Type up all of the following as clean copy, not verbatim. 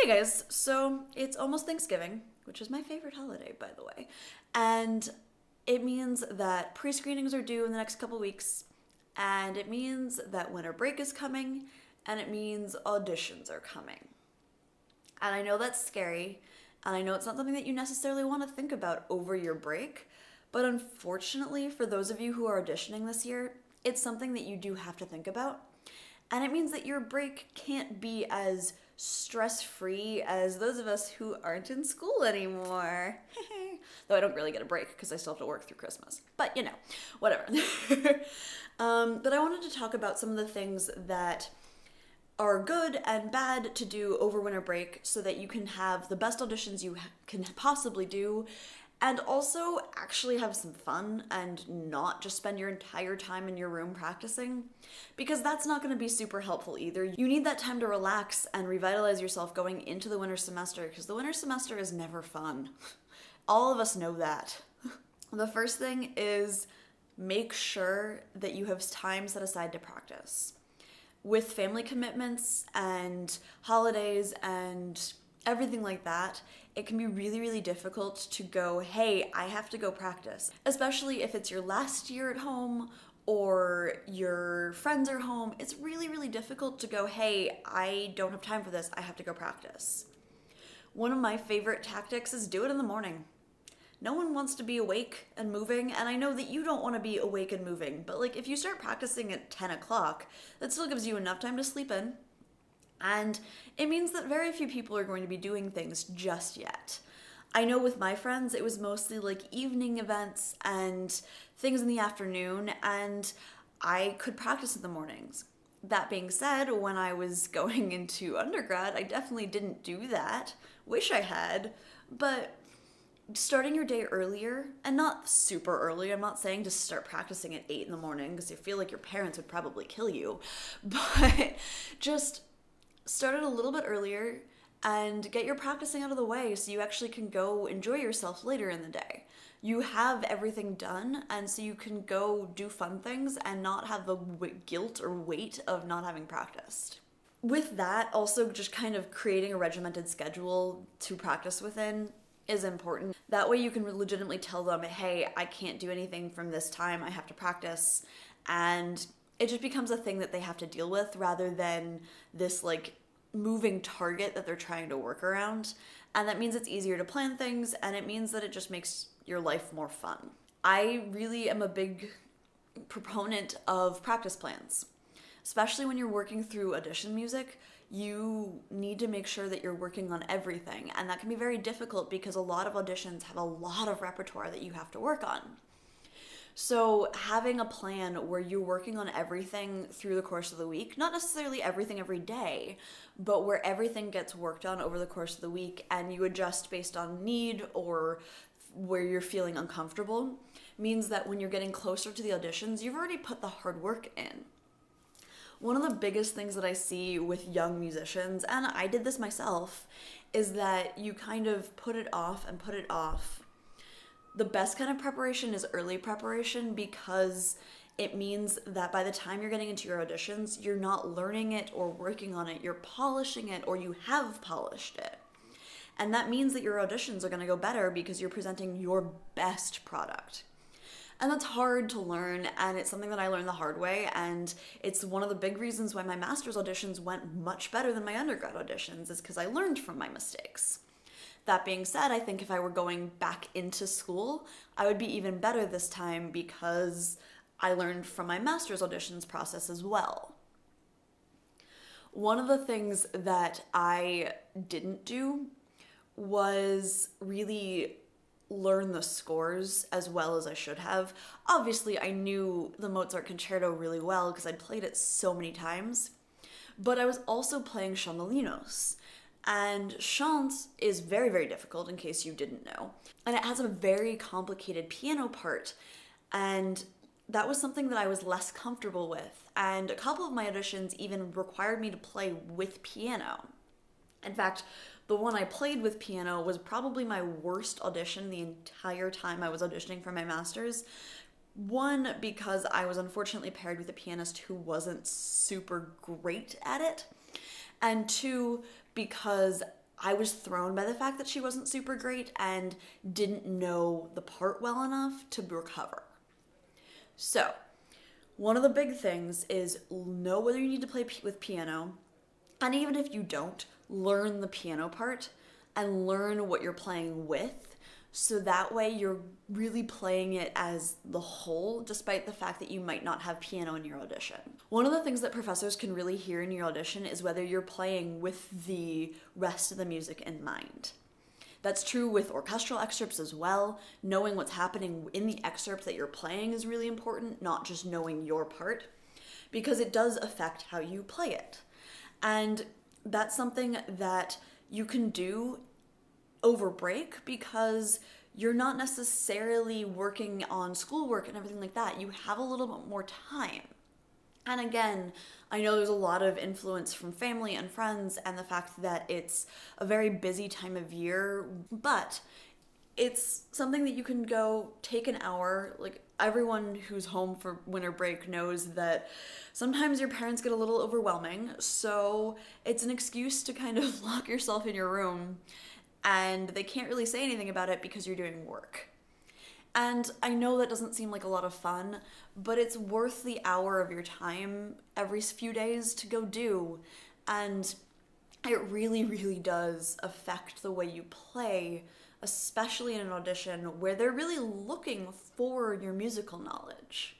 Hey guys, so it's almost Thanksgiving, which is my favorite holiday, by the way. And it means that pre-screenings are due in the next couple weeks, and it means that winter break is coming, and it means auditions are coming. And I know that's scary, and I know it's not something that you necessarily want to think about over your break, but unfortunately, for those of you who are auditioning this year, it's something that you do have to think about. And it means that your break can't be as stress-free as those of us who aren't in school anymore. Though I don't really get a break because I still have to work through Christmas. But you know, whatever. But I wanted to talk about some of the things that are good and bad to do over winter break so that you can have the best auditions you can possibly do and also actually have some fun and not just spend your entire time in your room practicing, because that's not going to be super helpful either. You need that time to relax and revitalize yourself going into the winter semester, because the winter semester is never fun. All of us know that. The first thing is make sure that you have time set aside to practice. With family commitments and holidays and everything like that, it can be really, really difficult to go, hey, I have to go practice. Especially if it's your last year at home or your friends are home. It's really, really difficult to go, hey, I don't have time for this. I have to go practice. One of my favorite tactics is do it in the morning. No one wants to be awake and moving, and I know that you don't want to be awake and moving, but like if you start practicing at 10 o'clock, that still gives you enough time to sleep in. And it means that very few people are going to be doing things just yet. I know with my friends, it was mostly like evening events and things in the afternoon, and I could practice in the mornings. That being said, when I was going into undergrad, I definitely didn't do that. Wish I had, but starting your day earlier, and not super early, I'm not saying to start practicing at 8 in the morning because I feel like your parents would probably kill you, but just start it a little bit earlier and get your practicing out of the way so you actually can go enjoy yourself later in the day. You have everything done, and so you can go do fun things and not have the guilt or weight of not having practiced. With that, also just kind of creating a regimented schedule to practice within is important. That way you can legitimately tell them, hey, I can't do anything from this time, I have to practice, and it just becomes a thing that they have to deal with rather than this like moving target that they're trying to work around. And that means it's easier to plan things, and it means that it just makes your life more fun. I really am a big proponent of practice plans. Especially when you're working through audition music, you need to make sure that you're working on everything. And that can be very difficult because a lot of auditions have a lot of repertoire that you have to work on. So having a plan where you're working on everything through the course of the week, not necessarily everything every day, but where everything gets worked on over the course of the week and you adjust based on need or where you're feeling uncomfortable, means that when you're getting closer to the auditions, you've already put the hard work in. One of the biggest things that I see with young musicians, and I did this myself, is that you kind of put it off and put it off. The best kind of preparation is early preparation because it means that by the time you're getting into your auditions, you're not learning it or working on it, you're polishing it or you have polished it. And that means that your auditions are going to go better because you're presenting your best product. And that's hard to learn, and it's something that I learned the hard way, and it's one of the big reasons why my master's auditions went much better than my undergrad auditions, is because I learned from my mistakes. That being said, I think if I were going back into school, I would be even better this time because I learned from my master's auditions process as well. One of the things that I didn't do was really learn the scores as well as I should have. Obviously, I knew the Mozart Concerto really well because I'd played it so many times, but I was also playing Chamolinos. And chant is very, very difficult, in case you didn't know. And it has a very complicated piano part. And that was something that I was less comfortable with. And a couple of my auditions even required me to play with piano. In fact, the one I played with piano was probably my worst audition the entire time I was auditioning for my master's. One, because I was unfortunately paired with a pianist who wasn't super great at it. And two, because I was thrown by the fact that she wasn't super great and didn't know the part well enough to recover. So, one of the big things is know whether you need to play with piano, and even if you don't, learn the piano part and learn what you're playing with, so that way you're really playing it as the whole, despite the fact that you might not have piano in your audition. One of the things that professors can really hear in your audition is whether you're playing with the rest of the music in mind. That's true with orchestral excerpts as well. Knowing what's happening in the excerpt that you're playing is really important, not just knowing your part, because it does affect how you play it. And that's something that you can do over break because you're not necessarily working on schoolwork and everything like that. You have a little bit more time. And again, I know there's a lot of influence from family and friends and the fact that it's a very busy time of year, but it's something that you can go take an hour. Like, everyone who's home for winter break knows that sometimes your parents get a little overwhelming, so it's an excuse to kind of lock yourself in your room, and they can't really say anything about it because you're doing work. And I know that doesn't seem like a lot of fun, but it's worth the hour of your time every few days to go do. And it really, really does affect the way you play, especially in an audition where they're really looking for your musical knowledge.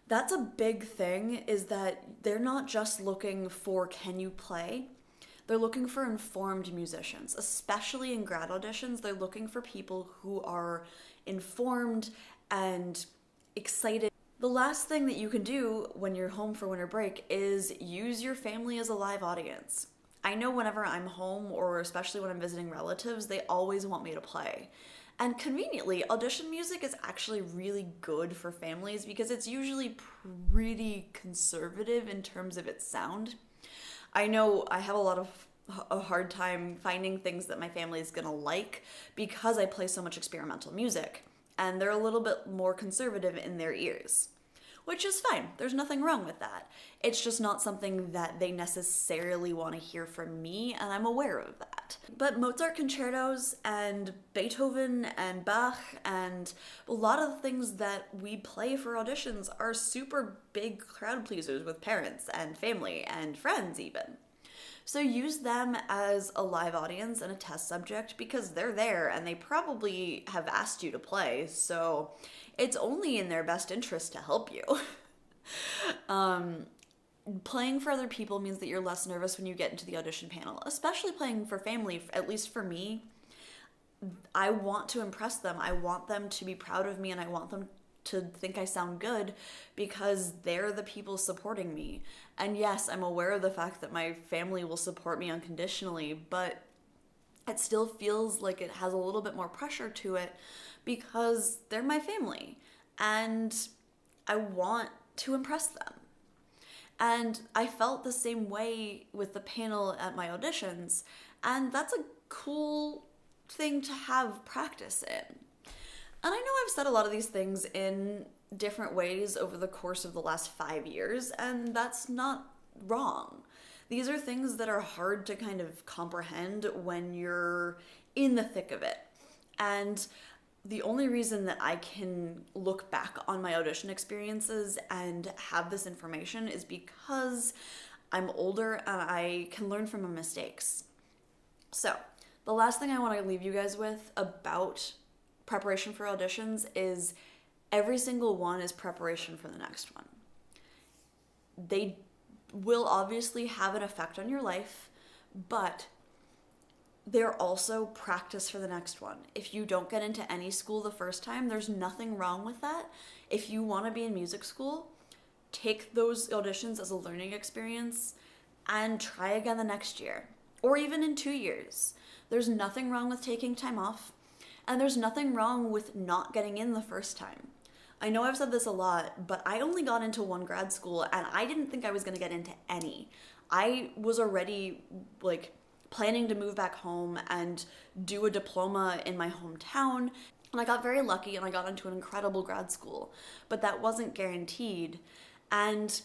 That's a big thing, is that they're not just looking for can you play, they're looking for informed musicians. Especially in grad auditions, they're looking for people who are informed and excited. The last thing that you can do when you're home for winter break is use your family as a live audience. I know whenever I'm home, or especially when I'm visiting relatives, they always want me to play. And conveniently, audition music is actually really good for families because it's usually pretty conservative in terms of its sound. I know I have a hard time finding things that my family is gonna like because I play so much experimental music, and they're a little bit more conservative in their ears, which is fine. There's nothing wrong with that. It's just not something that they necessarily want to hear from me, and I'm aware of that. But Mozart concertos and Beethoven and Bach and a lot of the things that we play for auditions are super big crowd pleasers with parents and family and friends even. So use them as a live audience and a test subject because they're there and they probably have asked you to play, so it's only in their best interest to help you. Playing for other people means that you're less nervous when you get into the audition panel, especially playing for family. At least for me, I want to impress them. I want them to be proud of me, and I want them to think I sound good because they're the people supporting me. And yes, I'm aware of the fact that my family will support me unconditionally, but it still feels like it has a little bit more pressure to it because they're my family and I want to impress them. And I felt the same way with the panel at my auditions, and that's a cool thing to have practice in. And I know I've said a lot of these things in different ways over the course of the last 5 years, and that's not wrong. These are things that are hard to kind of comprehend when you're in the thick of it. And the only reason that I can look back on my audition experiences and have this information is because I'm older and I can learn from my mistakes. So, the last thing I want to leave you guys with about preparation for auditions is every single one is preparation for the next one. They will obviously have an effect on your life, but they're also practice for the next one. If you don't get into any school the first time, there's nothing wrong with that. If you want to be in music school, take those auditions as a learning experience and try again the next year, or even in 2 years. There's nothing wrong with taking time off, and there's nothing wrong with not getting in the first time. I know I've said this a lot, but I only got into one grad school and I didn't think I was going to get into any. I was already planning to move back home and do a diploma in my hometown, and I got very lucky and I got into an incredible grad school, but that wasn't guaranteed. And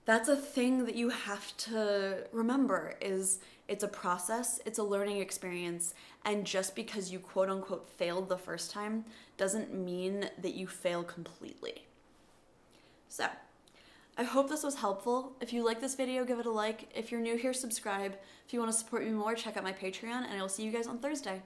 that's a thing that you have to remember, is It's a process, it's a learning experience, and just because you quote unquote failed the first time doesn't mean that you fail completely. So, I hope this was helpful. If you like this video, give it a like. If you're new here, subscribe. If you want to support me more, check out my Patreon, and I will see you guys on Thursday.